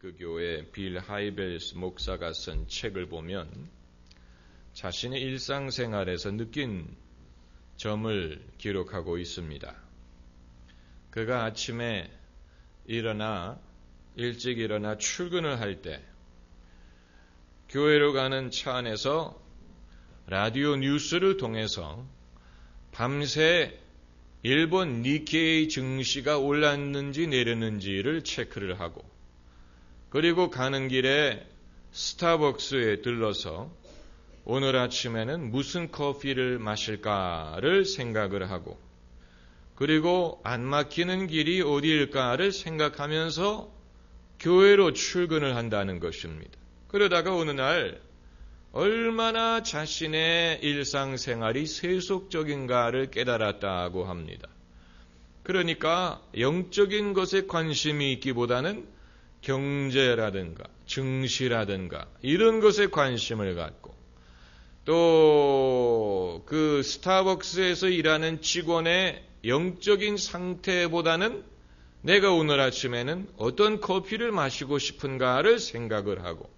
그 교회 빌 하이벨스 목사가 쓴 책을 보면 자신의 일상생활에서 느낀 점을 기록하고 있습니다. 그가 아침에 일찍 일어나 출근을 할 때 교회로 가는 차 안에서 라디오 뉴스를 통해서 밤새 일본 니케이 증시가 올랐는지 내렸는지를 체크를 하고, 그리고 가는 길에 스타벅스에 들러서 오늘 아침에는 무슨 커피를 마실까를 생각을 하고, 그리고 안 막히는 길이 어디일까를 생각하면서 교회로 출근을 한다는 것입니다. 그러다가 어느 날 얼마나 자신의 일상생활이 세속적인가를 깨달았다고 합니다. 그러니까 영적인 것에 관심이 있기보다는 경제라든가 증시라든가 이런 것에 관심을 갖고, 또 그 스타벅스에서 일하는 직원의 영적인 상태보다는 내가 오늘 아침에는 어떤 커피를 마시고 싶은가를 생각을 하고,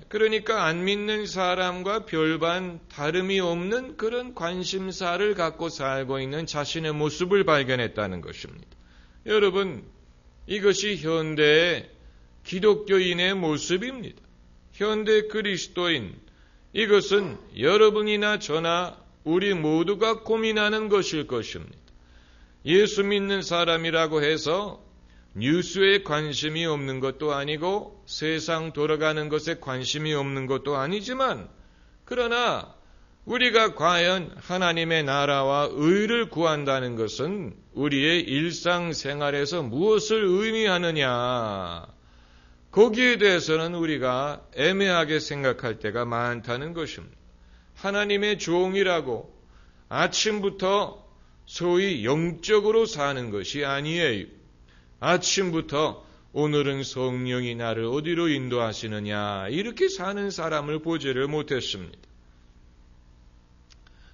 그러니까 안 믿는 사람과 별반 다름이 없는 그런 관심사를 갖고 살고 있는 자신의 모습을 발견했다는 것입니다. 여러분, 이것이 현대의 기독교인의 모습입니다. 현대 그리스도인, 이것은 여러분이나 저나 우리 모두가 고민하는 것일 것입니다. 예수 믿는 사람이라고 해서 뉴스에 관심이 없는 것도 아니고 세상 돌아가는 것에 관심이 없는 것도 아니지만, 그러나 우리가 과연 하나님의 나라와 의를 구한다는 것은 우리의 일상생활에서 무엇을 의미하느냐, 거기에 대해서는 우리가 애매하게 생각할 때가 많다는 것입니다. 하나님의 종이라고 아침부터 소위 영적으로 사는 것이 아니에요. 아침부터 오늘은 성령이 나를 어디로 인도하시느냐, 이렇게 사는 사람을 보지를 못했습니다.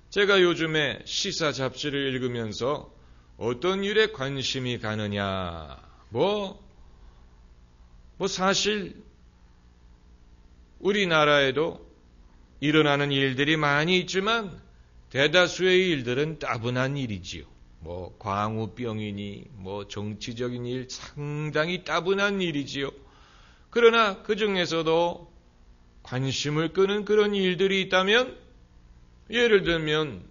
제가 요즘에 시사 잡지를 읽으면서 어떤 일에 관심이 가느냐, 사실 우리나라에도 일어나는 일들이 많이 있지만 대다수의 일들은 따분한 일이지요. 광우병이니 정치적인 일, 상당히 따분한 일이지요. 그러나 그 중에서도 관심을 끄는 그런 일들이 있다면, 예를 들면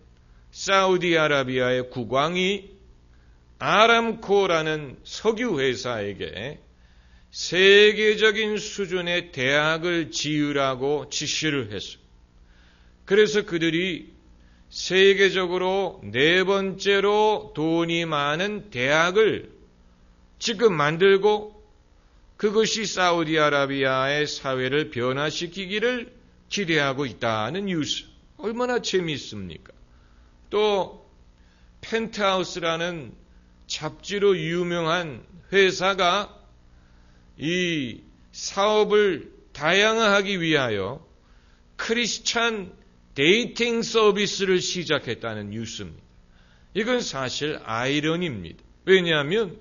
사우디아라비아의 국왕이 아람코라는 석유 회사에게 세계적인 수준의 대학을 지으라고 지시를 했어요. 그래서 그들이 세계적으로 4번째로 돈이 많은 대학을 지금 만들고, 그것이 사우디아라비아의 사회를 변화시키기를 기대하고 있다는 뉴스. 얼마나 재미있습니까? 또 펜트하우스라는 잡지로 유명한 회사가 이 사업을 다양화하기 위하여 크리스찬 데이팅 서비스를 시작했다는 뉴스입니다. 이건 사실 아이러니입니다. 왜냐하면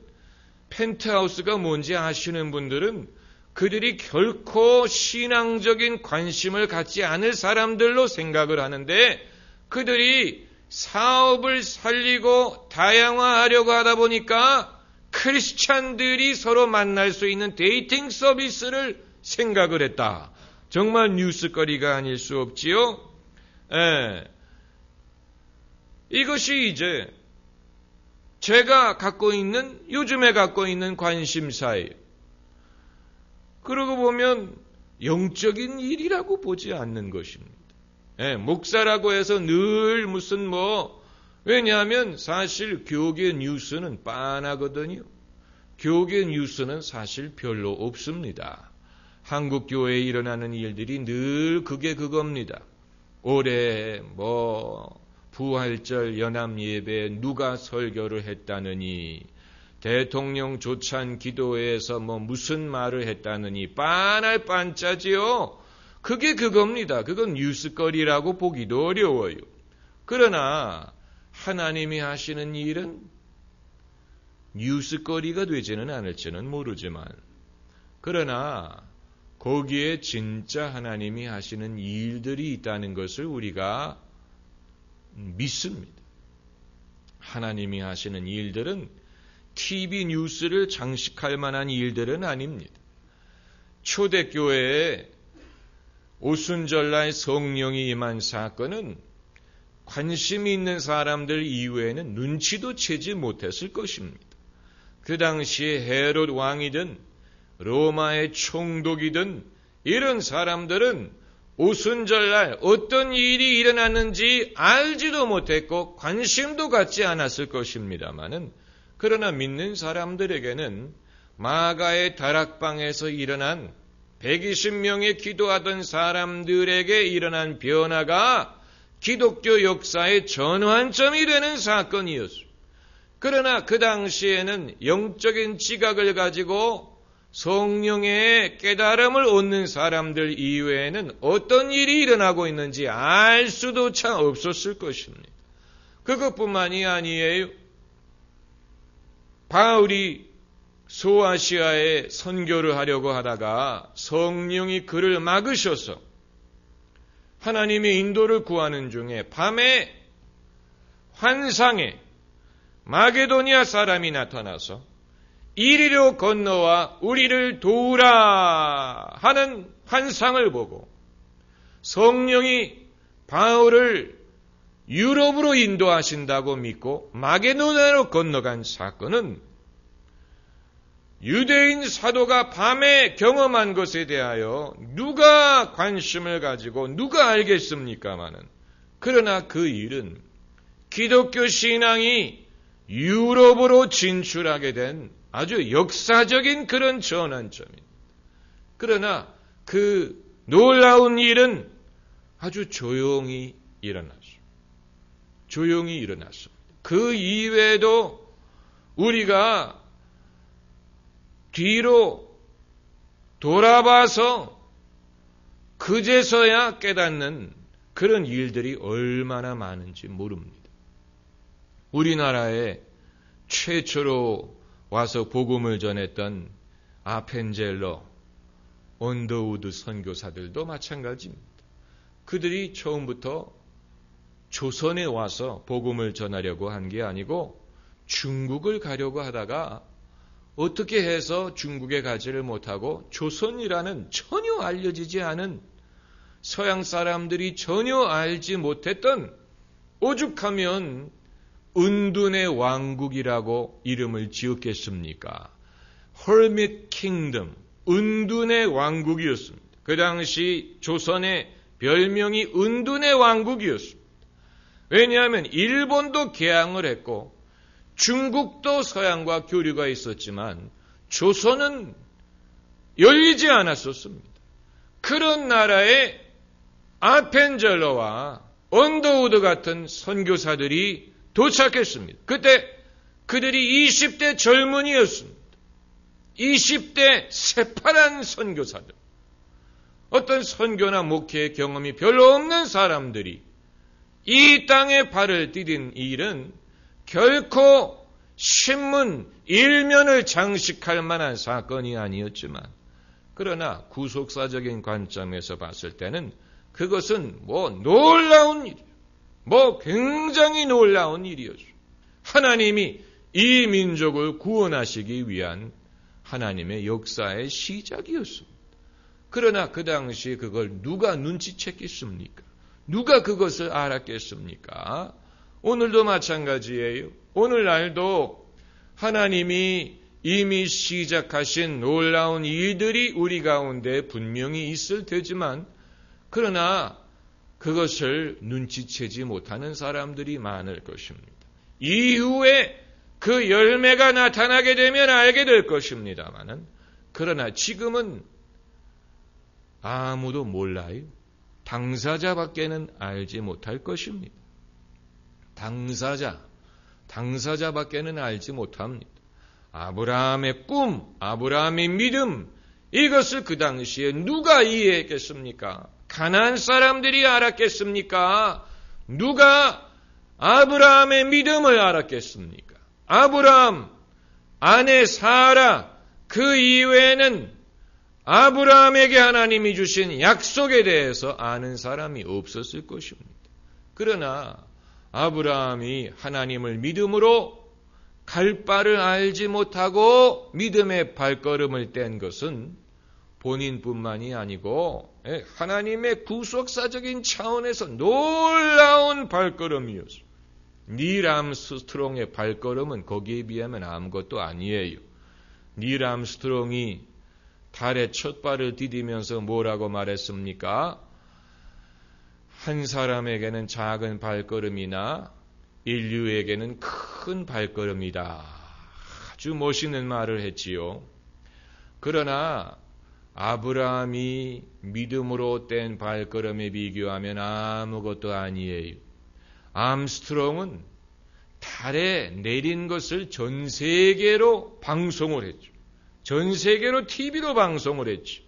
펜트하우스가 뭔지 아시는 분들은 그들이 결코 신앙적인 관심을 갖지 않을 사람들로 생각을 하는데, 그들이 사업을 살리고 다양화하려고 하다 보니까 크리스찬들이 서로 만날 수 있는 데이팅 서비스를 생각을 했다. 정말 뉴스거리가 아닐 수 없지요. 이것이 이제 제가 요즘에 갖고 있는 관심사예요. 그러고 보면 영적인 일이라고 보지 않는 것입니다. 목사라고 해서 늘 왜냐하면 사실 교계 뉴스는 빤하거든요. 교계 뉴스는 사실 별로 없습니다. 한국 교회에 일어나는 일들이 늘 그겁니다. 올해 부활절 연합예배에 누가 설교를 했다느니, 대통령 조찬 기도회에서 무슨 말을 했다느니, 빤할 빤짜지요. 그겁니다. 그건 뉴스거리라고 보기도 어려워요. 그러나 하나님이 하시는 일은 뉴스거리가 되지는 않을지는 모르지만 그러나 거기에 진짜 하나님이 하시는 일들이 있다는 것을 우리가 믿습니다. 하나님이 하시는 일들은 TV 뉴스를 장식할 만한 일들은 아닙니다. 초대교회에 오순절날 성령이 임한 사건은 관심이 있는 사람들 이외에는 눈치도 채지 못했을 것입니다. 그 당시에 헤롯 왕이든 로마의 총독이든 이런 사람들은 오순절날 어떤 일이 일어났는지 알지도 못했고 관심도 갖지 않았을 것입니다마는 그러나 믿는 사람들에게는 마가의 다락방에서 일어난 120명의 기도하던 사람들에게 일어난 변화가 기독교 역사의 전환점이 되는 사건이었습니다. 그러나 그 당시에는 영적인 지각을 가지고 성령의 깨달음을 얻는 사람들 이외에는 어떤 일이 일어나고 있는지 알 수도 참 없었을 것입니다. 그것뿐만이 아니에요. 바울이 소아시아에 선교를 하려고 하다가 성령이 그를 막으셔서 하나님의 인도를 구하는 중에 밤에 환상에 마게도니아 사람이 나타나서 이리로 건너와 우리를 도우라 하는 환상을 보고 성령이 바울을 유럽으로 인도하신다고 믿고 마게도니아로 건너간 사건은 유대인 사도가 밤에 경험한 것에 대하여 누가 관심을 가지고 누가 알겠습니까마는 그러나 그 일은 기독교 신앙이 유럽으로 진출하게 된 아주 역사적인 그런 전환점입니다. 그러나 그 놀라운 일은 아주 조용히 일어났습니다. 조용히 일어났습니다. 그 이외에도 우리가 뒤로 돌아봐서 그제서야 깨닫는 그런 일들이 얼마나 많은지 모릅니다. 우리나라에 최초로 와서 복음을 전했던 아펜젤러, 언더우드 선교사들도 마찬가지입니다. 그들이 처음부터 조선에 와서 복음을 전하려고 한 게 아니고 중국을 가려고 하다가 어떻게 해서 중국에 가지를 못하고 조선이라는 전혀 알려지지 않은 서양 사람들이 전혀 알지 못했던 오죽하면 은둔의 왕국이라고 이름을 지었겠습니까? Hermit Kingdom, 은둔의 왕국이었습니다. 그 당시 조선의 별명이 은둔의 왕국이었습니다. 왜냐하면 일본도 개항을 했고 중국도 서양과 교류가 있었지만 조선은 열리지 않았었습니다. 그런 나라에 아펜젤러와 언더우드 같은 선교사들이 도착했습니다. 그때 그들이 20대 젊은이였습니다. 20대 새파란 선교사들. 어떤 선교나 목회의 경험이 별로 없는 사람들이 이 땅에 발을 디딘 일은 결코 신문 일면을 장식할 만한 사건이 아니었지만 그러나 구속사적인 관점에서 봤을 때는 그것은 놀라운 일이에요. 굉장히 놀라운 일이었죠. 하나님이 이 민족을 구원하시기 위한 하나님의 역사의 시작이었습니다. 그러나 그 당시 그걸 누가 눈치챘겠습니까? 누가 그것을 알았겠습니까? 오늘도 마찬가지예요. 오늘날도 하나님이 이미 시작하신 놀라운 일들이 우리 가운데 분명히 있을 테지만 그러나 그것을 눈치채지 못하는 사람들이 많을 것입니다. 이후에 그 열매가 나타나게 되면 알게 될 것입니다만은 그러나 지금은 아무도 몰라요. 당사자밖에는 알지 못할 것입니다. 당사자밖에는 알지 못합니다. 아브라함의 꿈, 아브라함의 믿음, 이것을 그 당시에 누가 이해했겠습니까? 가나안 사람들이 알았겠습니까? 누가 아브라함의 믿음을 알았겠습니까? 아브라함, 아내 사라, 그 이외에는 아브라함에게 하나님이 주신 약속에 대해서 아는 사람이 없었을 것입니다. 그러나 아브라함이 하나님을 믿음으로 갈 바를 알지 못하고 믿음의 발걸음을 뗀 것은 본인뿐만이 아니고 하나님의 구속사적인 차원에서 놀라운 발걸음이었어요. 닐 암스트롱의 발걸음은 거기에 비하면 아무것도 아니에요. 닐 암스트롱이 달에 첫 발을 디디면서 뭐라고 말했습니까? 한 사람에게는 작은 발걸음이나 인류에게는 큰 발걸음이다. 아주 멋있는 말을 했지요. 그러나 아브라함이 믿음으로 뗀 발걸음에 비교하면 아무것도 아니에요. 암스트롱은 달에 내린 것을 전 세계로 방송을 했죠. 전 세계로 TV로 방송을 했죠.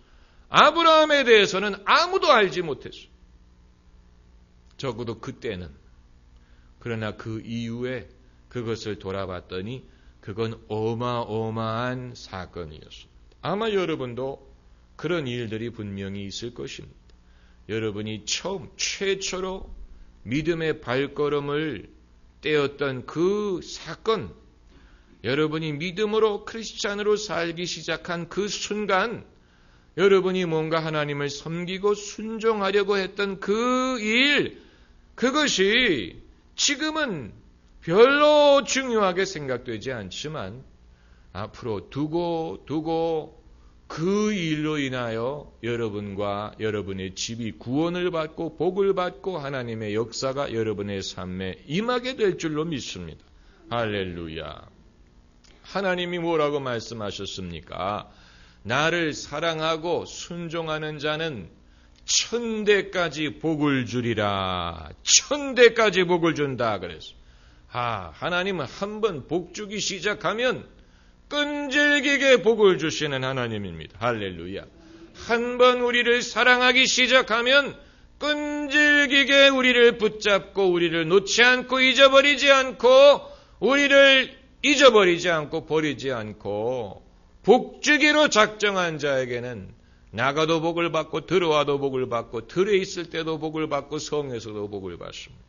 아브라함에 대해서는 아무도 알지 못했어요. 적어도 그때는. 그러나 그 이후에 그것을 돌아봤더니 그건 어마어마한 사건이었습니다. 아마 여러분도 그런 일들이 분명히 있을 것입니다. 여러분이 최초로 믿음의 발걸음을 떼었던 그 사건, 여러분이 믿음으로 크리스찬으로 살기 시작한 그 순간, 여러분이 뭔가 하나님을 섬기고 순종하려고 했던 그 일, 그것이 지금은 별로 중요하게 생각되지 않지만 앞으로 두고 그 일로 인하여 여러분과 여러분의 집이 구원을 받고 복을 받고 하나님의 역사가 여러분의 삶에 임하게 될 줄로 믿습니다. 할렐루야. 하나님이 뭐라고 말씀하셨습니까? 나를 사랑하고 순종하는 자는 1000대까지 복을 주리라. 1000대까지 복을 준다 그랬어. 하나님은 한번 복 주기 시작하면 끈질기게 복을 주시는 하나님입니다. 할렐루야. 한번 우리를 사랑하기 시작하면 끈질기게 우리를 붙잡고 우리를 놓지 않고 잊어버리지 않고 우리를 잊어버리지 않고 버리지 않고 복주기로 작정한 자에게는 나가도 복을 받고 들어와도 복을 받고 들에 있을 때도 복을 받고 성에서도 복을 받습니다.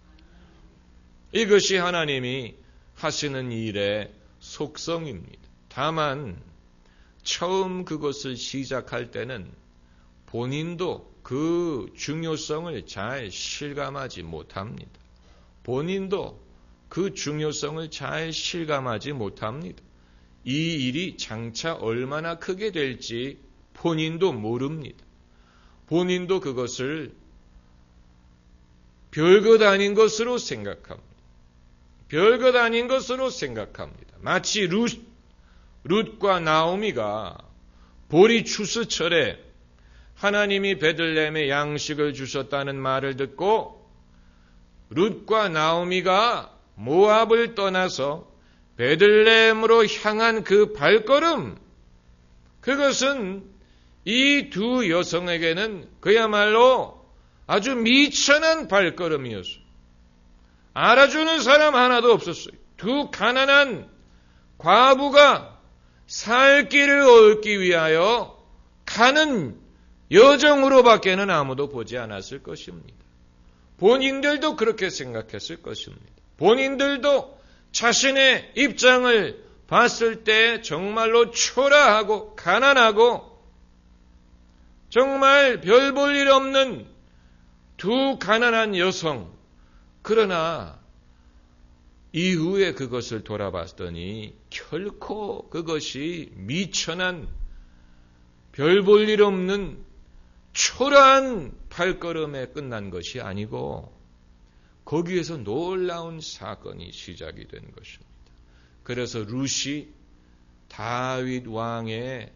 이것이 하나님이 하시는 일의 속성입니다. 다만 처음 그것을 시작할 때는 본인도 그 중요성을 잘 실감하지 못합니다. 본인도 그 중요성을 잘 실감하지 못합니다. 이 일이 장차 얼마나 크게 될지 본인도 모릅니다. 본인도 그것을 별것 아닌 것으로 생각합니다. 별것 아닌 것으로 생각합니다. 마치 룻과 나오미가 보리 추수철에 하나님이 베들레헴에 양식을 주셨다는 말을 듣고 룻과 나오미가 모압을 떠나서 베들레헴으로 향한 그 발걸음, 그것은 이 두 여성에게는 그야말로 아주 미천한 발걸음이었어요. 알아주는 사람 하나도 없었어요. 두 가난한 과부가 살 길을 얻기 위하여 가는 여정으로밖에는 아무도 보지 않았을 것입니다. 본인들도 그렇게 생각했을 것입니다. 본인들도 자신의 입장을 봤을 때 정말로 초라하고 가난하고 정말 별 볼 일 없는 두 가난한 여성. 그러나 이후에 그것을 돌아봤더니 결코 그것이 미천한 별 볼 일 없는 초라한 발걸음에 끝난 것이 아니고 거기에서 놀라운 사건이 시작이 된 것입니다. 그래서 룻이 다윗 왕의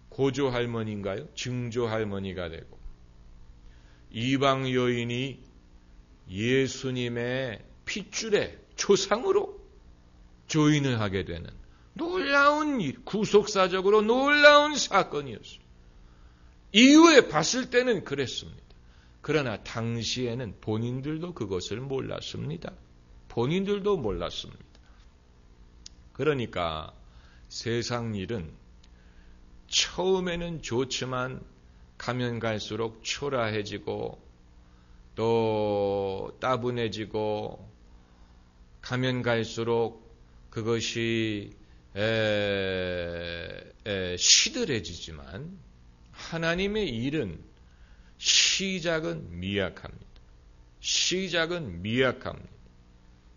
고조 할머니인가요? 증조 할머니가 되고 이방 여인이 예수님의 핏줄의 조상으로 조인을 하게 되는 놀라운 일, 구속사적으로 놀라운 사건이었어요. 이후에 봤을 때는 그랬습니다. 그러나 당시에는 본인들도 그것을 몰랐습니다. 본인들도 몰랐습니다. 그러니까 세상 일은 처음에는 좋지만 가면 갈수록 초라해지고 또 따분해지고 가면 갈수록 그것이 시들해지지만 하나님의 일은 시작은 미약합니다. 시작은 미약합니다.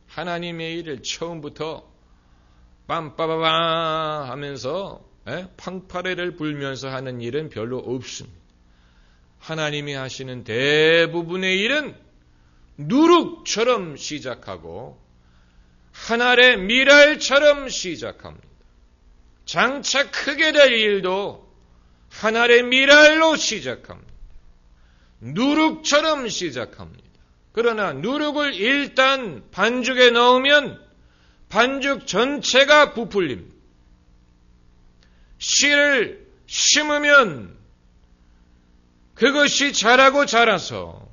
하나님의 일을 처음부터 빰빠바바 하면서 팡파레를 불면서 하는 일은 별로 없습니다. 하나님이 하시는 대부분의 일은 누룩처럼 시작하고 하늘의 미랄처럼 시작합니다. 장차 크게 될 일도 하늘의 미랄로 시작합니다. 누룩처럼 시작합니다. 그러나 누룩을 일단 반죽에 넣으면 반죽 전체가 부풀립니다. 씨를 심으면 그것이 자라고 자라서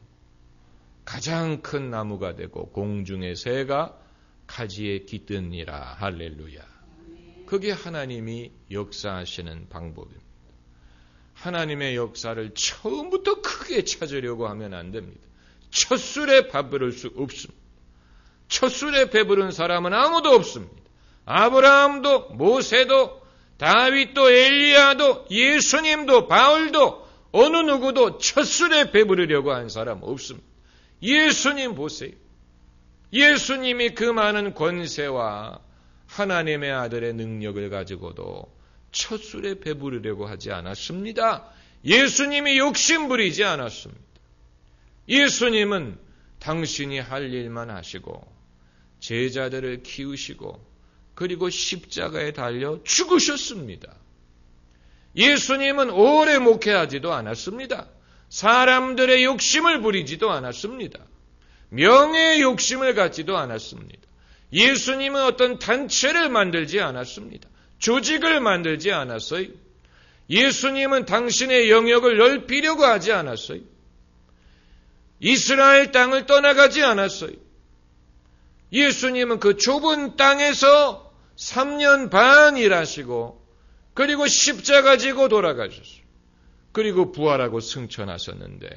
가장 큰 나무가 되고 공중의 새가 가지에 깃드니라. 할렐루야. 그게 하나님이 역사하시는 방법입니다. 하나님의 역사를 처음부터 크게 찾으려고 하면 안 됩니다. 첫 술에 배부를 수 없습니다. 첫 술에 배부른 사람은 아무도 없습니다. 아브라함도 모세도 다윗도 엘리야도 예수님도 바울도 어느 누구도 첫 술에 배부르려고 한 사람 없습니다. 예수님 보세요. 예수님이 그 많은 권세와 하나님의 아들의 능력을 가지고도 첫 술에 배부르려고 하지 않았습니다. 예수님이 욕심 부리지 않았습니다. 예수님은 당신이 할 일만 하시고 제자들을 키우시고 그리고 십자가에 달려 죽으셨습니다. 예수님은 오래 목회하지도 않았습니다. 사람들의 욕심을 부리지도 않았습니다. 명예의 욕심을 갖지도 않았습니다. 예수님은 어떤 단체를 만들지 않았습니다. 조직을 만들지 않았어요. 예수님은 당신의 영역을 넓히려고 하지 않았어요. 이스라엘 땅을 떠나가지 않았어요. 예수님은 그 좁은 땅에서 3년 반 일하시고 그리고 십자가 지고 돌아가셨어요. 그리고 부활하고 승천하셨는데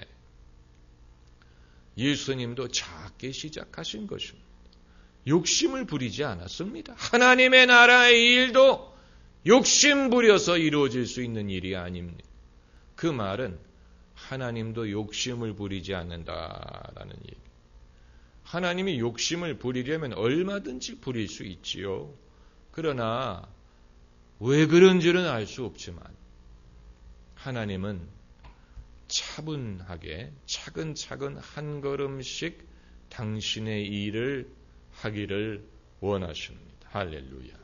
예수님도 작게 시작하신 것입니다. 욕심을 부리지 않았습니다. 하나님의 나라의 일도 욕심 부려서 이루어질 수 있는 일이 아닙니다. 그 말은 하나님도 욕심을 부리지 않는다라는 얘기. 하나님이 욕심을 부리려면 얼마든지 부릴 수 있지요. 그러나 왜 그런지는 알 수 없지만 하나님은 차분하게 차근차근 한 걸음씩 당신의 일을 하기를 원하십니다. 할렐루야.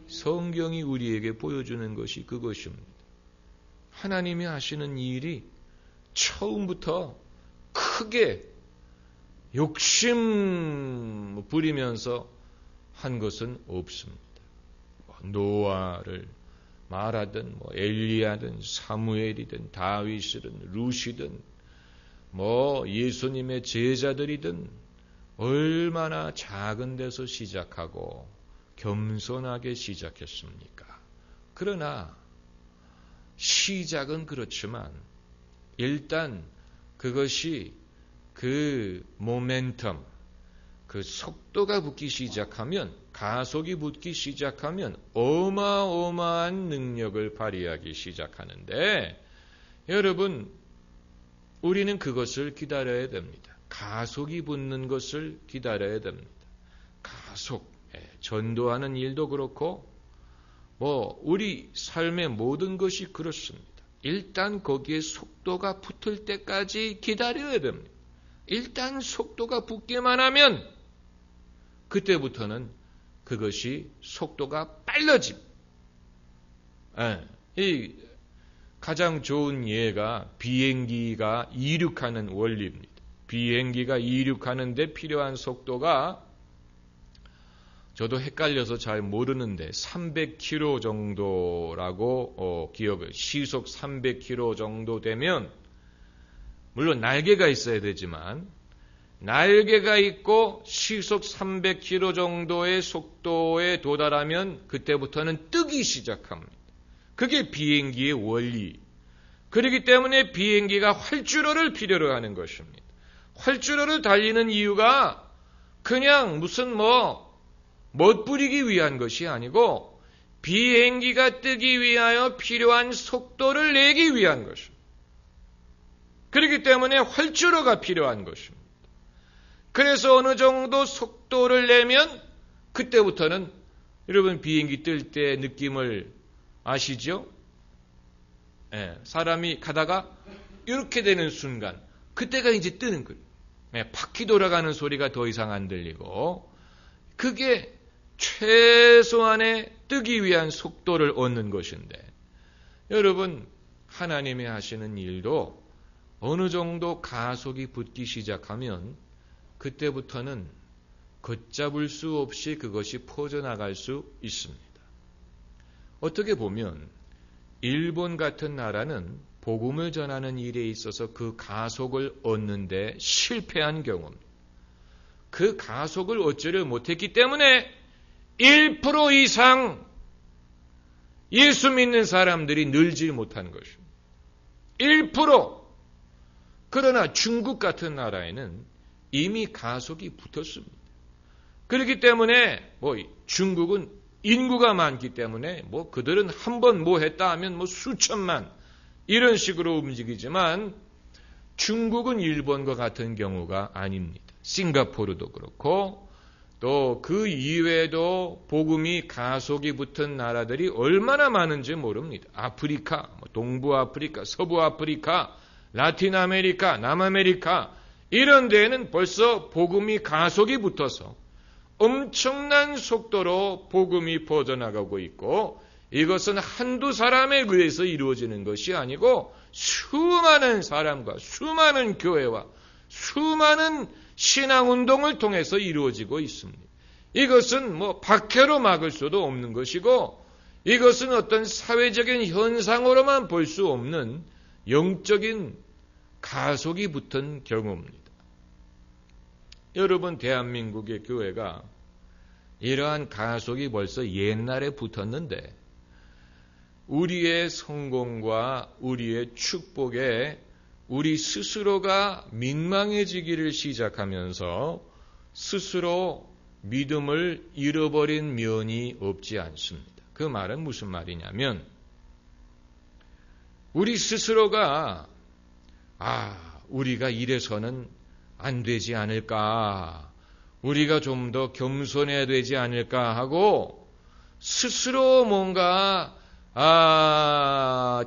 성경이 우리에게 보여주는 것이 그것입니다. 하나님이 하시는 일이 처음부터 크게 욕심 부리면서 한 것은 없습니다. 노아를 말하든 엘리야든 사무엘이든 다윗이든 룻이든 예수님의 제자들이든 얼마나 작은 데서 시작하고 겸손하게 시작했습니까? 그러나 시작은 그렇지만 일단 그것이 그 모멘텀, 그 속도가 붙기 시작하면, 가속이 붙기 시작하면 어마어마한 능력을 발휘하기 시작하는데 여러분, 우리는 그것을 기다려야 됩니다. 가속이 붙는 것을 기다려야 됩니다. 가속, 전도하는 일도 그렇고 우리 삶의 모든 것이 그렇습니다. 일단 거기에 속도가 붙을 때까지 기다려야 됩니다. 일단 속도가 붙기만 하면 그때부터는 그것이 속도가 빨라집니다. 이 가장 좋은 예가 비행기가 이륙하는 원리입니다. 비행기가 이륙하는데 필요한 속도가 저도 헷갈려서 잘 모르는데 300km 정도라고 시속 300km 정도 되면 물론 날개가 있어야 되지만 날개가 있고 시속 300km 정도의 속도에 도달하면 그때부터는 뜨기 시작합니다. 그게 비행기의 원리. 그렇기 때문에 비행기가 활주로를 필요로 하는 것입니다. 활주로를 달리는 이유가 그냥 무슨 멋부리기 위한 것이 아니고 비행기가 뜨기 위하여 필요한 속도를 내기 위한 것입니다. 그렇기 때문에 활주로가 필요한 것입니다. 그래서 어느 정도 속도를 내면 그때부터는 여러분 비행기 뜰 때 느낌을 아시죠? 사람이 가다가 이렇게 되는 순간 그때가 이제 뜨는 거예요. 바퀴 돌아가는 소리가 더 이상 안 들리고 그게 최소한의 뜨기 위한 속도를 얻는 것인데 여러분 하나님이 하시는 일도 어느 정도 가속이 붙기 시작하면 그때부터는 걷잡을 수 없이 그것이 퍼져나갈 수 있습니다. 어떻게 보면 일본 같은 나라는 복음을 전하는 일에 있어서 그 가속을 얻는 데 실패한 경우입니다. 그 가속을 얻지를 못했기 때문에 1% 이상 예수 믿는 사람들이 늘지 못한 것입니다. 1%. 그러나 중국 같은 나라에는 이미 가속이 붙었습니다. 그렇기 때문에 중국은 인구가 많기 때문에 그들은 한번 했다 하면 수천만 이런 식으로 움직이지만 중국은 일본과 같은 경우가 아닙니다. 싱가포르도 그렇고 또 그 이외에도 복음이 가속이 붙은 나라들이 얼마나 많은지 모릅니다. 아프리카, 동부 아프리카, 서부 아프리카, 라틴 아메리카, 남아메리카 이런 데에는 벌써 복음이 가속이 붙어서 엄청난 속도로 복음이 퍼져나가고 있고 이것은 한두 사람에 의해서 이루어지는 것이 아니고 수많은 사람과 수많은 교회와 수많은 신앙운동을 통해서 이루어지고 있습니다. 이것은 박해로 막을 수도 없는 것이고 이것은 어떤 사회적인 현상으로만 볼 수 없는 영적인 가속이 붙은 경우입니다. 여러분 대한민국의 교회가 이러한 가속이 벌써 옛날에 붙었는데 우리의 성공과 우리의 축복에 우리 스스로가 민망해지기를 시작하면서 스스로 믿음을 잃어버린 면이 없지 않습니다. 그 말은 무슨 말이냐면 우리 스스로가 우리가 이래서는 안 되지 않을까, 우리가 좀 더 겸손해야 되지 않을까 하고 스스로 뭔가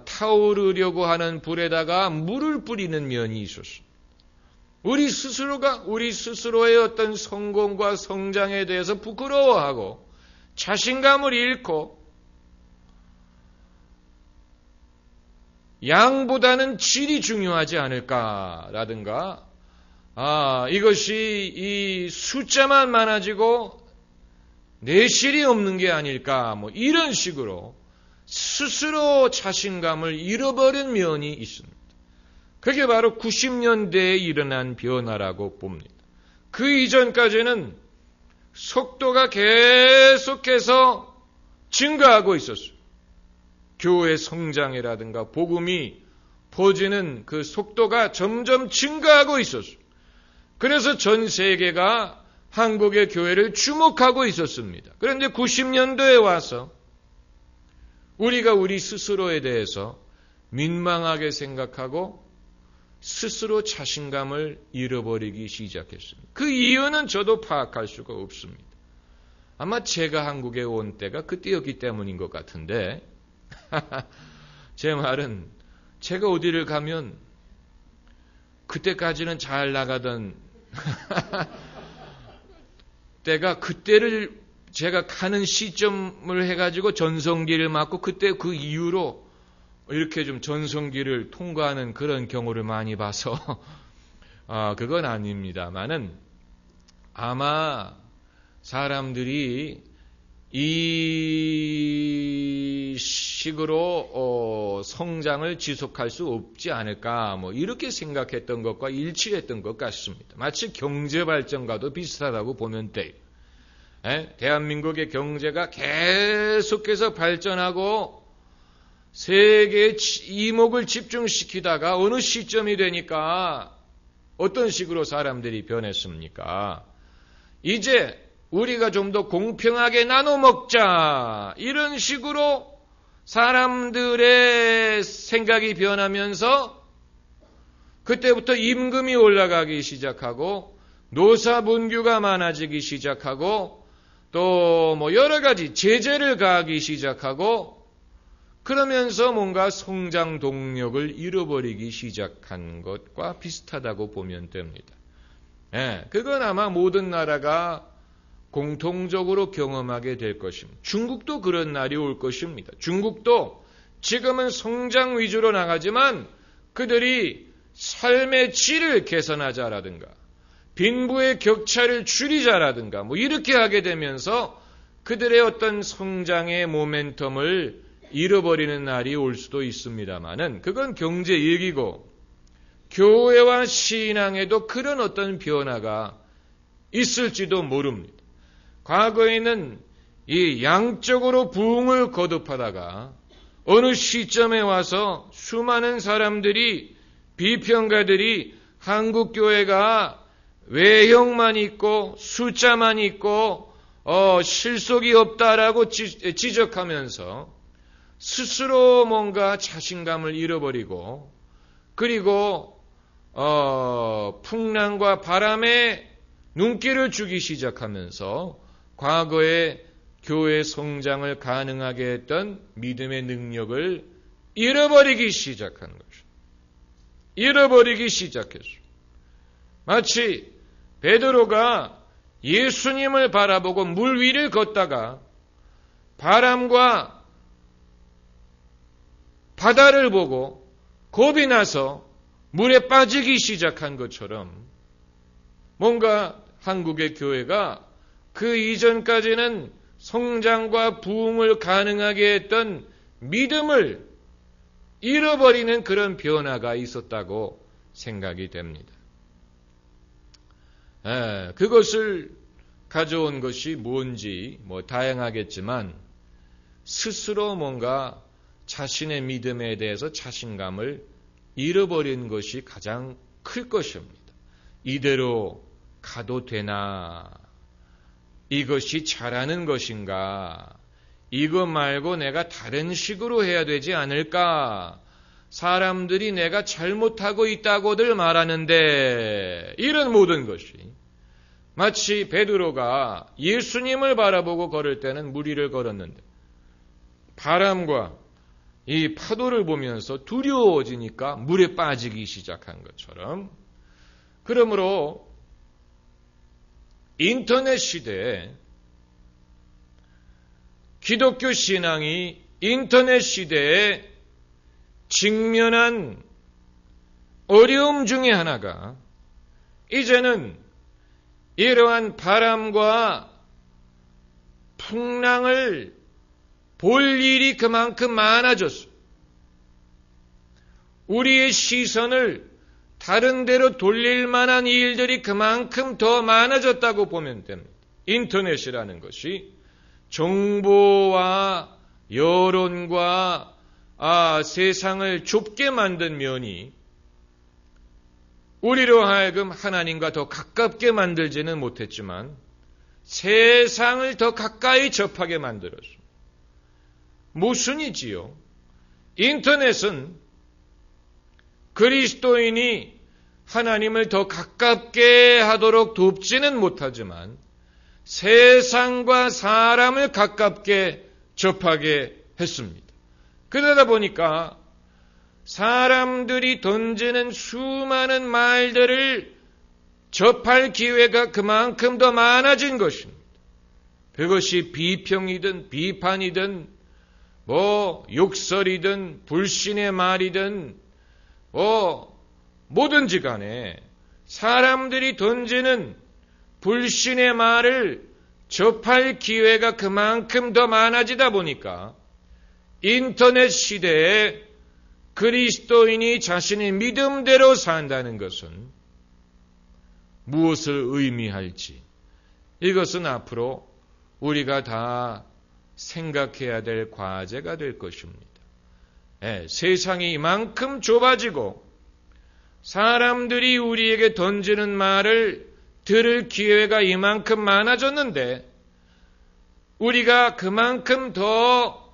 타오르려고 하는 불에다가 물을 뿌리는 면이 있었습니다. 우리 스스로가 우리 스스로의 어떤 성공과 성장에 대해서 부끄러워하고 자신감을 잃고 양보다는 질이 중요하지 않을까라든가 이것이 이 숫자만 많아지고 내실이 없는 게 아닐까 이런 식으로 스스로 자신감을 잃어버린 면이 있습니다. 그게 바로 90년대에 일어난 변화라고 봅니다. 그 이전까지는 속도가 계속해서 증가하고 있었어요. 교회 성장이라든가 복음이 퍼지는 그 속도가 점점 증가하고 있었어요. 그래서 전 세계가 한국의 교회를 주목하고 있었습니다. 그런데 90년도에 와서 우리가 우리 스스로에 대해서 민망하게 생각하고 스스로 자신감을 잃어버리기 시작했습니다. 그 이유는 저도 파악할 수가 없습니다. 아마 제가 한국에 온 때가 그때였기 때문인 것 같은데 제 말은 제가 어디를 가면 그때까지는 잘 나가던 때가 그때를 제가 가는 시점을 해가지고 전성기를 맞고 그때 그 이후로 이렇게 좀 전성기를 통과하는 그런 경우를 많이 봐서 그건 아닙니다만은 아마 사람들이 이 식으로 성장을 지속할 수 없지 않을까 이렇게 생각했던 것과 일치했던 것 같습니다. 마치 경제 발전과도 비슷하다고 보면 돼요. 대한민국의 경제가 계속해서 발전하고 세계의 이목을 집중시키다가 어느 시점이 되니까 어떤 식으로 사람들이 변했습니까? 이제 우리가 좀 더 공평하게 나눠 먹자. 이런 식으로 사람들의 생각이 변하면서 그때부터 임금이 올라가기 시작하고 노사분규가 많아지기 시작하고 또 여러 가지 제재를 가하기 시작하고 그러면서 뭔가 성장 동력을 잃어버리기 시작한 것과 비슷하다고 보면 됩니다. 그건 아마 모든 나라가 공통적으로 경험하게 될 것입니다. 중국도 그런 날이 올 것입니다. 중국도 지금은 성장 위주로 나가지만 그들이 삶의 질을 개선하자라든가 빈부의 격차를 줄이자라든가 이렇게 하게 되면서 그들의 어떤 성장의 모멘텀을 잃어버리는 날이 올 수도 있습니다만은 그건 경제 얘기고 교회와 신앙에도 그런 어떤 변화가 있을지도 모릅니다. 과거에는 이 양적으로 부흥을 거듭하다가 어느 시점에 와서 수많은 사람들이 비평가들이 한국 교회가 외형만 있고 숫자만 있고 실속이 없다라고 지적하면서 스스로 뭔가 자신감을 잃어버리고 그리고 풍랑과 바람에 눈길을 주기 시작하면서 과거에 교회 성장을 가능하게 했던 믿음의 능력을 잃어버리기 시작한 것이죠. 잃어버리기 시작했죠. 마치 베드로가 예수님을 바라보고 물 위를 걷다가 바람과 바다를 보고 겁이 나서 물에 빠지기 시작한 것처럼 뭔가 한국의 교회가 그 이전까지는 성장과 부흥을 가능하게 했던 믿음을 잃어버리는 그런 변화가 있었다고 생각이 됩니다. 그것을 가져온 것이 뭔지 다양하겠지만 스스로 뭔가 자신의 믿음에 대해서 자신감을 잃어버린 것이 가장 클 것입니다. 이대로 가도 되나? 이것이 잘하는 것인가? 이거 말고 내가 다른 식으로 해야 되지 않을까? 사람들이 내가 잘못하고 있다고들 말하는데 이런 모든 것이 마치 베드로가 예수님을 바라보고 걸을 때는 물 위를 걸었는데 바람과 이 파도를 보면서 두려워지니까 물에 빠지기 시작한 것처럼 그러므로 인터넷 시대에 기독교 신앙이 인터넷 시대에 직면한 어려움 중에 하나가 이제는 이러한 바람과 풍랑을 볼 일이 그만큼 많아졌어요. 우리의 시선을 다른 데로 돌릴 만한 일들이 그만큼 더 많아졌다고 보면 됩니다. 인터넷이라는 것이 정보와 여론과 세상을 좁게 만든 면이 우리로 하여금 하나님과 더 가깝게 만들지는 못했지만 세상을 더 가까이 접하게 만들었습니다. 모순이지요. 인터넷은 그리스도인이 하나님을 더 가깝게 하도록 돕지는 못하지만 세상과 사람을 가깝게 접하게 했습니다. 그러다 보니까 사람들이 던지는 수많은 말들을 접할 기회가 그만큼 더 많아진 것입니다. 그것이 비평이든 비판이든 욕설이든 불신의 말이든 뭐든지 간에 사람들이 던지는 불신의 말을 접할 기회가 그만큼 더 많아지다 보니까 인터넷 시대에 그리스도인이 자신의 믿음대로 산다는 것은 무엇을 의미할지 이것은 앞으로 우리가 다 생각해야 될 과제가 될 것입니다. 세상이 이만큼 좁아지고 사람들이 우리에게 던지는 말을 들을 기회가 이만큼 많아졌는데 우리가 그만큼 더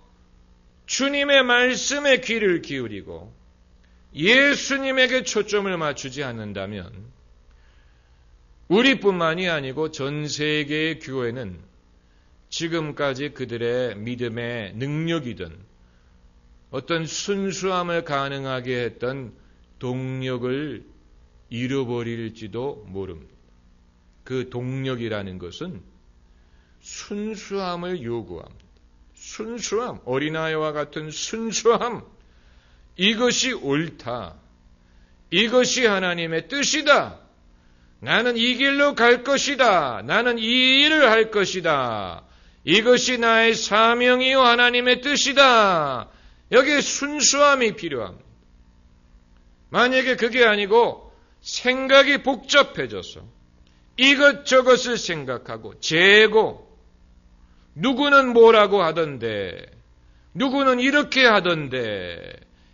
주님의 말씀에 귀를 기울이고 예수님에게 초점을 맞추지 않는다면 우리뿐만이 아니고 전 세계의 교회는 지금까지 그들의 믿음의 능력이든 어떤 순수함을 가능하게 했던 동력을 잃어버릴지도 모릅니다. 그 동력이라는 것은 순수함을 요구합니다. 순수함, 어린아이와 같은 순수함, 이것이 옳다. 이것이 하나님의 뜻이다. 나는 이 길로 갈 것이다. 나는 이 일을 할 것이다. 이것이 나의 사명이요 하나님의 뜻이다. 여기에 순수함이 필요합니다. 만약에 그게 아니고 생각이 복잡해져서 이것저것을 생각하고 재고 누구는 뭐라고 하던데 누구는 이렇게 하던데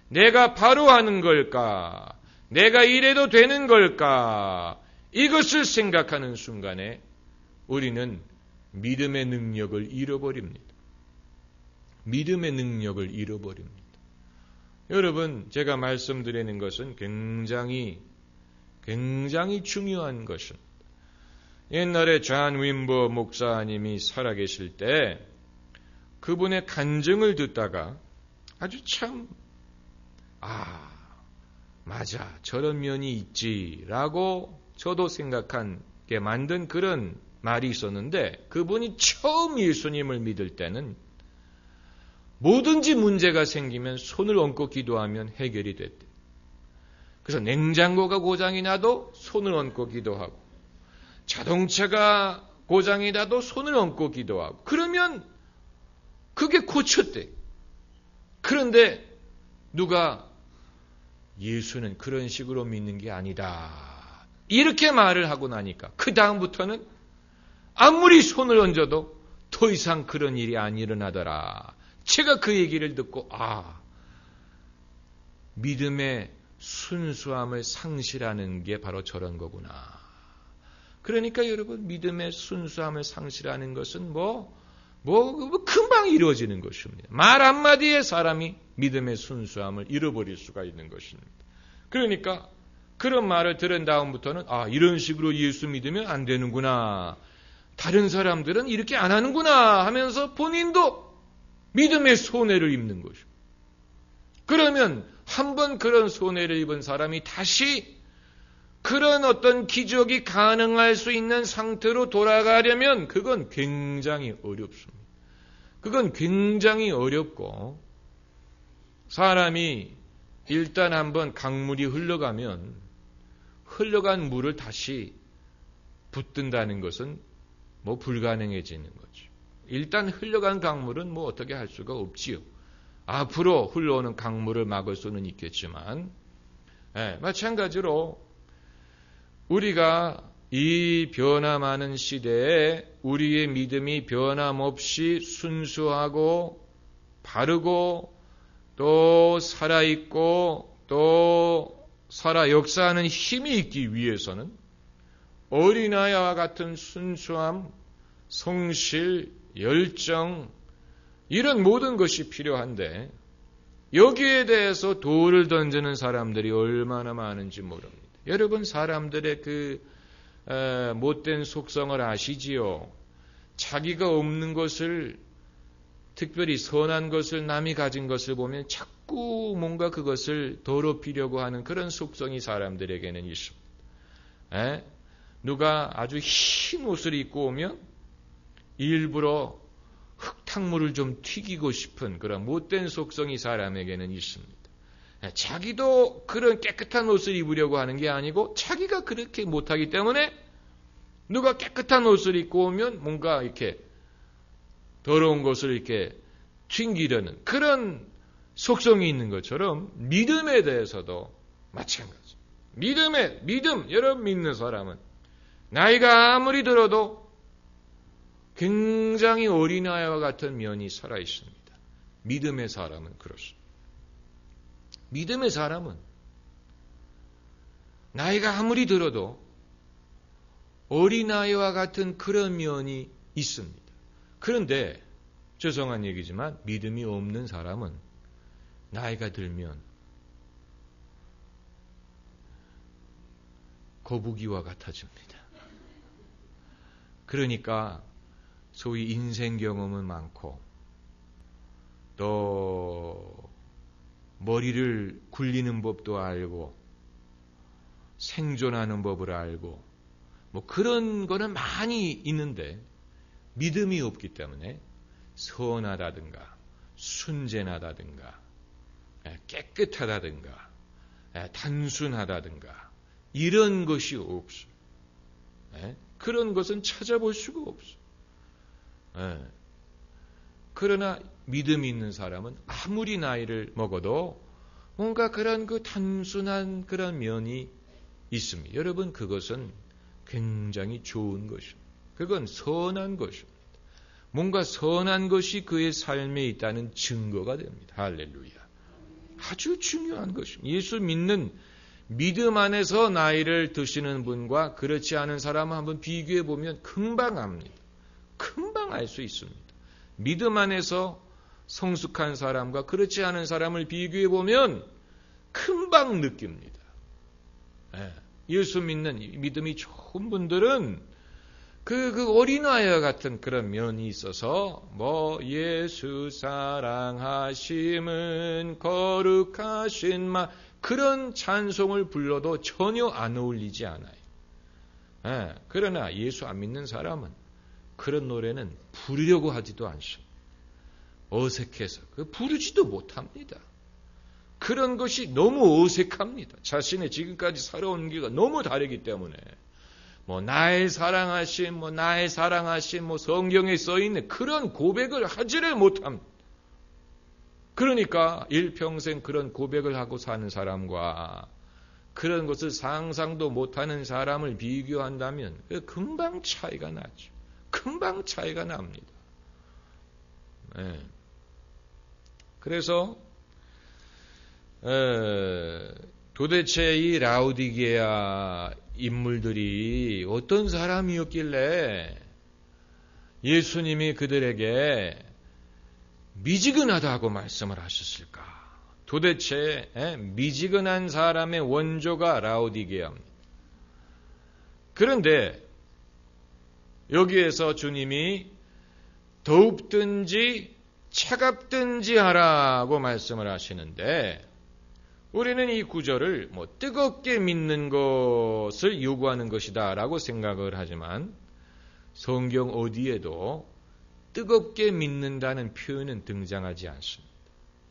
내가 바로 하는 걸까? 내가 이래도 되는 걸까? 이것을 생각하는 순간에 우리는 믿음의 능력을 잃어버립니다. 믿음의 능력을 잃어버립니다. 여러분, 제가 말씀드리는 것은 굉장히 중요한 것입니다. 옛날에 존 윈버 목사님이 살아계실 때 그분의 간증을 듣다가 아주 참 맞아, 저런 면이 있지라고 저도 생각한 게 만든 그런 말이 있었는데 그분이 처음 예수님을 믿을 때는 뭐든지 문제가 생기면 손을 얹고 기도하면 해결이 됐대. 그래서 냉장고가 고장이 나도 손을 얹고 기도하고 자동차가 고장이 나도 손을 얹고 기도하고 그러면 그게 고쳤대. 그런데 누가 예수는 그런 식으로 믿는 게 아니다. 이렇게 말을 하고 나니까 그 다음부터는 아무리 손을 얹어도 더 이상 그런 일이 안 일어나더라. 제가 그 얘기를 듣고 믿음의 순수함을 상실하는 게 바로 저런 거구나. 그러니까 여러분 믿음의 순수함을 상실하는 것은 금방 이루어지는 것입니다. 말 한마디에 사람이 믿음의 순수함을 잃어버릴 수가 있는 것입니다. 그러니까 그런 말을 들은 다음부터는 이런 식으로 예수 믿으면 안 되는구나. 다른 사람들은 이렇게 안 하는구나 하면서 본인도 믿음의 손해를 입는 것입니다. 그러면 한번 그런 손해를 입은 사람이 다시 그런 어떤 기적이 가능할 수 있는 상태로 돌아가려면 그건 굉장히 어렵습니다. 그건 굉장히 어렵고 사람이 일단 한번 강물이 흘러가면 흘러간 물을 다시 붓든다는 것은 불가능해지는 거죠. 일단 흘러간 강물은 어떻게 할 수가 없지요. 앞으로 흘러오는 강물을 막을 수는 있겠지만 마찬가지로 우리가 이 변화 많은 시대에 우리의 믿음이 변함없이 순수하고 바르고 또 살아있고 또 살아 역사하는 힘이 있기 위해서는 어린아이와 같은 순수함, 성실, 열정 이런 모든 것이 필요한데 여기에 대해서 돌을 던지는 사람들이 얼마나 많은지 모릅니다. 여러분 사람들의 그 못된 속성을 아시지요? 자기가 없는 것을 특별히 선한 것을 남이 가진 것을 보면 자꾸 뭔가 그것을 더럽히려고 하는 그런 속성이 사람들에게는 있습니다. 누가 아주 흰 옷을 입고 오면 일부러 흙탕물을 좀 튀기고 싶은 그런 못된 속성이 사람에게는 있습니다. 자기도 그런 깨끗한 옷을 입으려고 하는 게 아니고 자기가 그렇게 못하기 때문에 누가 깨끗한 옷을 입고 오면 뭔가 이렇게 더러운 것을 이렇게 튕기려는 그런 속성이 있는 것처럼 믿음에 대해서도 마찬가지. 믿음, 여러분 믿는 사람은 나이가 아무리 들어도 굉장히 어린아이와 같은 면이 살아 있습니다. 믿음의 사람은 그렇습니다. 믿음의 사람은 나이가 아무리 들어도 어린아이와 같은 그런 면이 있습니다. 그런데 죄송한 얘기지만 믿음이 없는 사람은 나이가 들면 거북이와 같아집니다. 그러니까 소위 인생 경험은 많고 또 머리를 굴리는 법도 알고 생존하는 법을 알고 뭐 그런 거는 많이 있는데 믿음이 없기 때문에 선하다든가 순전하다든가 깨끗하다든가 단순하다든가 이런 것이 없어요. 그런 것은 찾아볼 수가 없어요. 그러나 믿음이 있는 사람은 아무리 나이를 먹어도 뭔가 그런 그 단순한 그런 면이 있습니다. 여러분, 그것은 굉장히 좋은 것입니다. 그건 선한 것입니다. 뭔가 선한 것이 그의 삶에 있다는 증거가 됩니다. 할렐루야. 아주 중요한 것입니다. 예수 믿는 믿음 안에서 나이를 드시는 분과 그렇지 않은 사람을 한번 비교해 보면 금방 압니다. 금방 알 수 있습니다. 믿음 안에서 성숙한 사람과 그렇지 않은 사람을 비교해 보면 금방 느낍니다. 예수 믿는 믿음이 좋은 분들은 그 어린아이와 같은 그런 면이 있어서 뭐 예수 사랑하심은 거룩하신 마 그런 찬송을 불러도 전혀 안 어울리지 않아요. 그러나 예수 안 믿는 사람은 그런 노래는 부르려고 하지도 않습니다. 어색해서 부르지도 못합니다. 그런 것이 너무 어색합니다. 자신의 지금까지 살아온 길과 너무 다르기 때문에 뭐 나의 사랑하심, 뭐 성경에 써 있는 그런 고백을 하지를 못합니다. 그러니까 일평생 그런 고백을 하고 사는 사람과 그런 것을 상상도 못하는 사람을 비교한다면 금방 차이가 나죠. 금방 차이가 납니다. 그래서 도대체 이 라오디게아 인물들이 어떤 사람이었길래 예수님이 그들에게 미지근하다고 말씀을 하셨을까? 도대체 미지근한 사람의 원조가 라오디게아입니다. 그런데 여기에서 주님이 더웁든지 차갑든지 하라고 말씀을 하시는데 우리는 이 구절을 뜨겁게 믿는 것을 요구하는 것이다 라고 생각을 하지만 성경 어디에도 뜨겁게 믿는다는 표현은 등장하지 않습니다.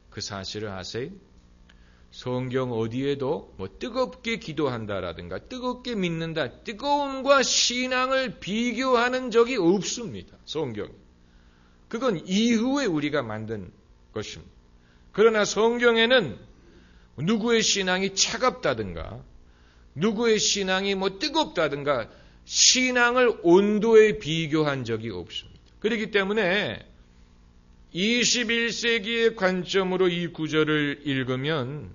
그 사실을 아세요? 성경 어디에도 뜨겁게 기도한다라든가 뜨겁게 믿는다, 뜨거움과 신앙을 비교하는 적이 없습니다. 성경에. 그건 이후에 우리가 만든 것입니다. 그러나 성경에는 누구의 신앙이 차갑다든가 누구의 신앙이 뜨겁다든가 신앙을 온도에 비교한 적이 없습니다. 그렇기 때문에 21세기의 관점으로 이 구절을 읽으면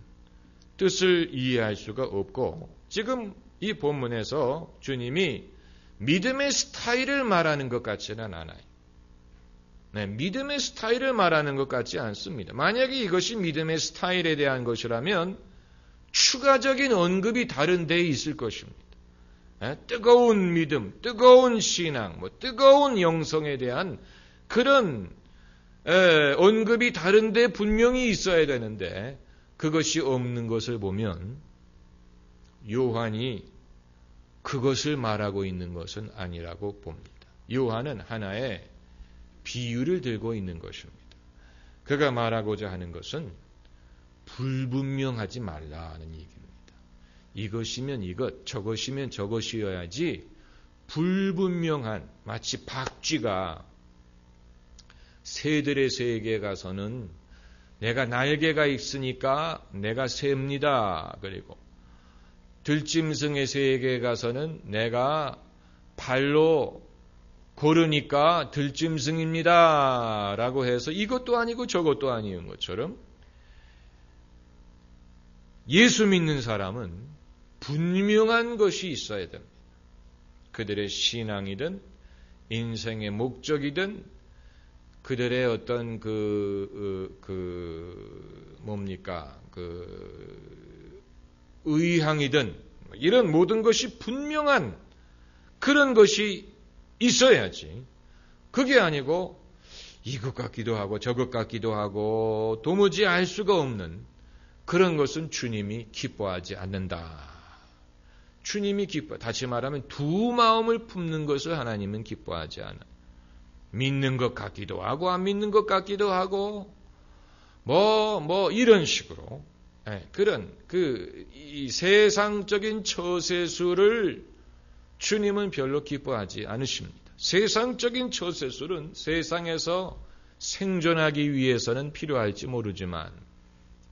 뜻을 이해할 수가 없고 지금 이 본문에서 주님이 믿음의 스타일을 말하는 것 같지는 않아요. 믿음의 스타일을 말하는 것 같지 않습니다. 만약에 이것이 믿음의 스타일에 대한 것이라면 추가적인 언급이 다른 데에 있을 것입니다. 뜨거운 믿음, 뜨거운 신앙, 뜨거운 영성에 대한 그런 언급이 다른 데 분명히 있어야 되는데 그것이 없는 것을 보면 요한이 그것을 말하고 있는 것은 아니라고 봅니다. 요한은 하나의 비유를 들고 있는 것입니다. 그가 말하고자 하는 것은 불분명하지 말라는 얘기입니다. 이것이면 이것, 저것이면 저것이어야지 불분명한 마치 박쥐가 새들의 세계에 가서는 내가 날개가 있으니까 내가 셉니다. 그리고 들짐승의 세계에 가서는 내가 발로 고르니까 들짐승입니다. 라고 해서 이것도 아니고 저것도 아닌 것처럼 예수 믿는 사람은 분명한 것이 있어야 됩니다. 그들의 신앙이든 인생의 목적이든 그들의 어떤 의향이든 이런 모든 것이 분명한 그런 것이 있어야지. 그게 아니고 이것 같기도 하고 저것 같기도 하고 도무지 알 수가 없는 그런 것은 주님이 기뻐하지 않는다. 주님이 다시 말하면 두 마음을 품는 것을 하나님은 기뻐하지 않아. 믿는 것 같기도 하고 안 믿는 것 같기도 하고 이런 식으로 그런 이 세상적인 처세술을 주님은 별로 기뻐하지 않으십니다. 세상적인 처세술은 세상에서 생존하기 위해서는 필요할지 모르지만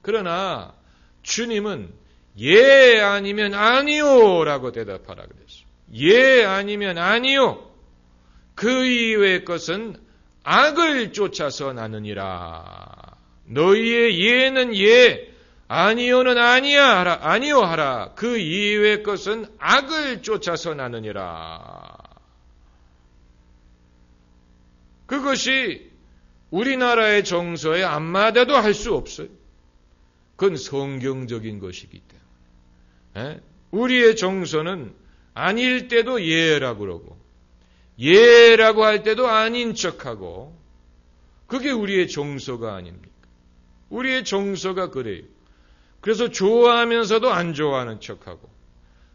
그러나 주님은 예 아니면 아니요 라고 대답하라 그랬어요. 예 아니면 아니요. 그 이외의 것은 악을 쫓아서 나느니라. 너희의 예는 예, 아니요는 아니야 하라. 아니요 하라. 그 이외의 것은 악을 쫓아서 나느니라. 그것이 우리나라의 정서에 안 맞아도 할 수 없어요. 그건 성경적인 것이기 때문에. 우리의 정서는 아닐 때도 예라고 그러고 예라고 할 때도 아닌 척하고 그게 우리의 정서가 아닙니까? 우리의 정서가 그래요. 그래서 좋아하면서도 안 좋아하는 척하고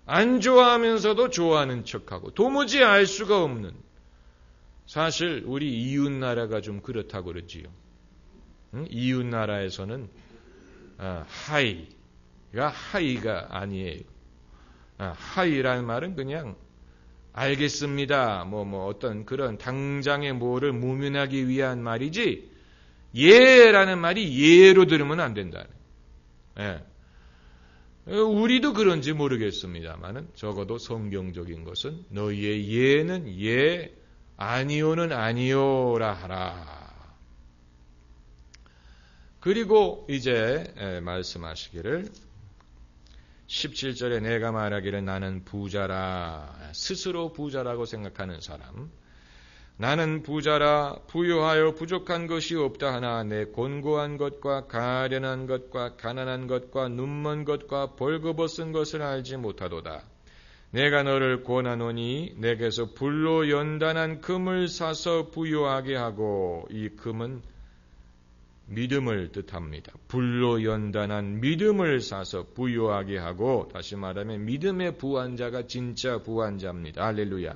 안 좋아하면서도 좋아하는 척하고 도무지 알 수가 없는 사실 우리 이웃나라가 좀 그렇다고 그러지요. 이웃나라에서는 하이가 아니에요. 하이라는 말은 그냥 알겠습니다. 어떤 그런 당장의 뭐를 무면하기 위한 말이지 예라는 말이 예로 들으면 안 된다네. 우리도 그런지 모르겠습니다만은 적어도 성경적인 것은 너희의 예는 예, 아니요는 아니요라 하라. 그리고 이제 말씀하시기를 17절에 내가 말하기를 나는 부자라. 스스로 부자라고 생각하는 사람. 나는 부자라 부유하여 부족한 것이 없다 하나 내 곤고한 것과 가련한 것과 가난한 것과 눈먼 것과 벌거벗은 것을 알지 못하도다. 내가 너를 권하노니 내게서 불로 연단한 금을 사서 부유하게 하고 이 금은 믿음을 뜻합니다. 불로 연단한 믿음을 사서 부유하게 하고 다시 말하면 믿음의 부한자가 진짜 부한자입니다. 할렐루야.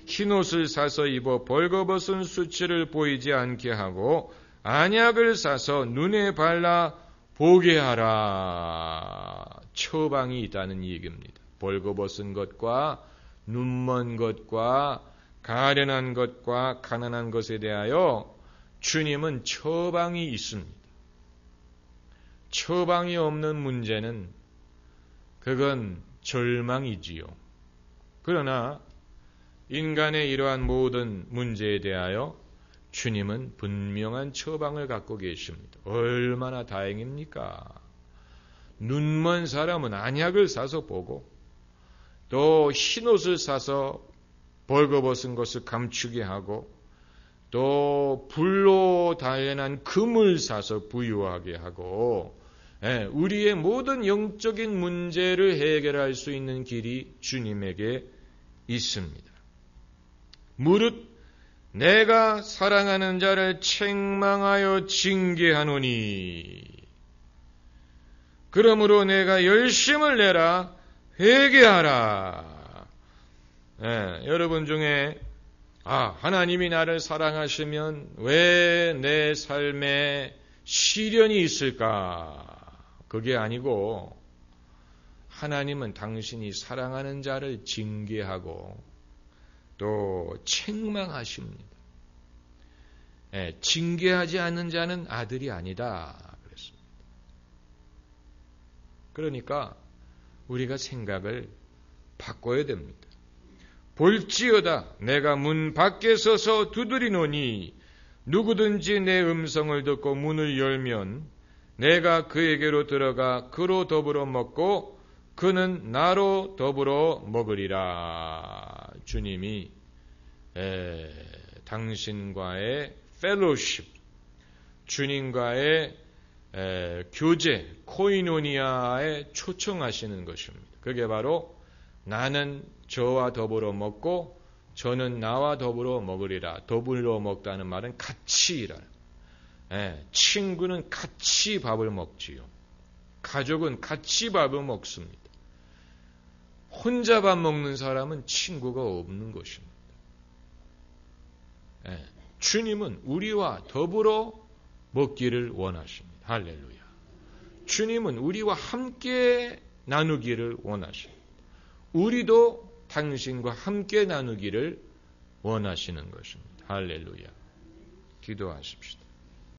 흰옷을 사서 입어 벌거벗은 수치를 보이지 않게 하고 안약을 사서 눈에 발라 보게 하라. 처방이 있다는 얘기입니다. 벌거벗은 것과 눈먼 것과 가련한 것과 가난한 것에 대하여 주님은 처방이 있습니다. 처방이 없는 문제는 그건 절망이지요. 그러나 인간의 이러한 모든 문제에 대하여 주님은 분명한 처방을 갖고 계십니다. 얼마나 다행입니까? 눈먼 사람은 안약을 사서 보고 또 흰옷을 사서 벌거벗은 것을 감추게 하고 또 불로 단련한 금을 사서 부유하게 하고 우리의 모든 영적인 문제를 해결할 수 있는 길이 주님에게 있습니다. 무릇 내가 사랑하는 자를 책망하여 징계하노니 그러므로 내가 열심을 내라 회개하라. 여러분 중에 하나님이 나를 사랑하시면 왜 내 삶에 시련이 있을까? 그게 아니고 하나님은 당신이 사랑하는 자를 징계하고 또 책망하십니다. 징계하지 않는 자는 아들이 아니다 그랬습니다. 그러니까 우리가 생각을 바꿔야 됩니다. 볼지어다 내가 문 밖에 서서 두드리노니 누구든지 내 음성을 듣고 문을 열면 내가 그에게로 들어가 그로 더불어 먹고 그는 나로 더불어 먹으리라. 주님이 당신과의 펠로십, 주님과의 교제, 코이노니아에 초청하시는 것입니다. 그게 바로 나는 저와 더불어 먹고 저는 나와 더불어 먹으리라. 더불어 먹다는 말은 같이라는. 친구는 같이 밥을 먹지요. 가족은 같이 밥을 먹습니다. 혼자 밥 먹는 사람은 친구가 없는 것입니다. 주님은 우리와 더불어 먹기를 원하십니다. 할렐루야. 주님은 우리와 함께 나누기를 원하십니다. 우리도 당신과 함께 나누기를 원하시는 것입니다. 할렐루야. 기도하십시다.